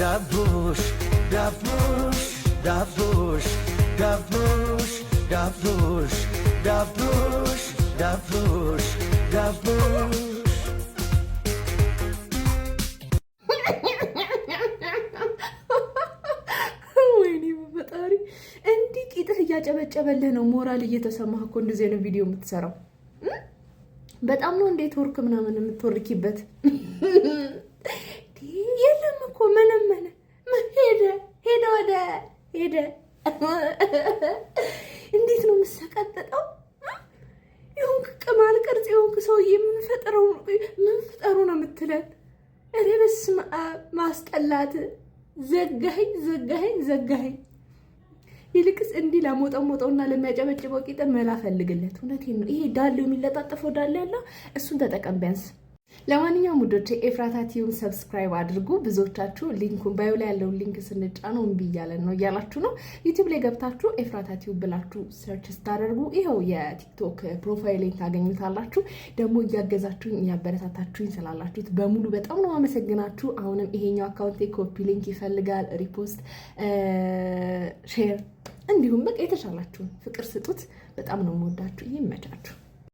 ዳቡሽ ዳቡሽ ዳቡሽ ዳቡሽ ዳቡሽ ዳቡሽ ዳቡሽ ዳቡሽ ወይኔ በፈጣሪ እንዲህ ቂጥህ እያጨበጨበልህ ነው ሞራል እየተሰማህ እኮ እንደዚህ አይነት ቪዲዮ የምትሰራው በጣም ነው እንዴት ወርክ ምናምን የምትወርኪበት የለም እኮ ምንም ሄደ እንዴት ነው የምሰቀጥጠው ይሁን ቅማል ቅርጽ ይሁን ሰውዬ ምን ፈጠሩ ነው የምትለን እኔ በስመ አብ ማስጠላት ዘጋኸኝ ይልቅስ እንዲህ ለሞጠውና ለሚያጨበጭበው ቂጥ መላ ፈልግለት እውነቴን ነው ይሄ ዳሌው የሚለጣጠፈው ዳሌ ያለ እሱን ተጠቀም ቢያንስ ለማንኛውም ውዶቼ ኤፍራታ ቲዩብ ሰብስክራይብ አድርጉ ብዙዎቻችሁ ሊንኩን ባዮ ላይ ያለው ሊንክ ስንጫነው እምቢ እያለን ነው እያላችሁ ነው ዩቲዩብ ላይ ገብታችሁ ኤፍራታ ቲዩብ ብላችሁ ሰርች ስታደርጉ ይሄው የቲክቶክ ፕሮፋይሌን ታገኙታላችሁ ደግሞ እያገዛችሁኝ እያበረታታችሁኝ ስላላችሁት በሙሉ በጣም ነው አመሰግናችሁ አሁንም ይሄኛው አካውንቴ ኮፒ ሊንክ ይፈልጋል ሪፖስት ሼር እንዲሁም በቃ የተሻላችሁን ፍቅር ስጡት በጣም ነው የምወዳችሁ ይመቻችሁ